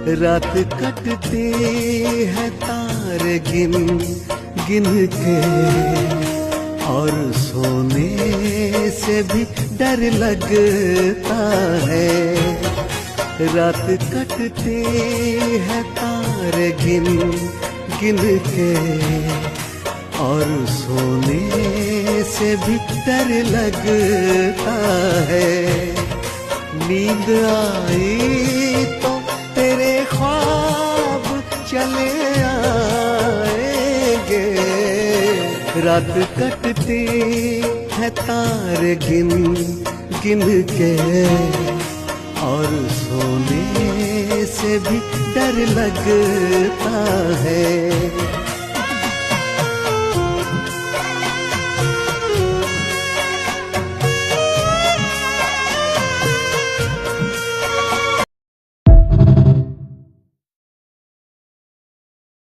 रात कटती है तारे गिन गिन के, और सोने से भी डर लगता है। रात कटती है तारे गिन गिन के, और सोने से भी डर लगता है। नींद आई तो तेरे ख्वाब चले आएंगे। रात कटती है तारे गिन गिन के, और सोने से भी डर लगता है।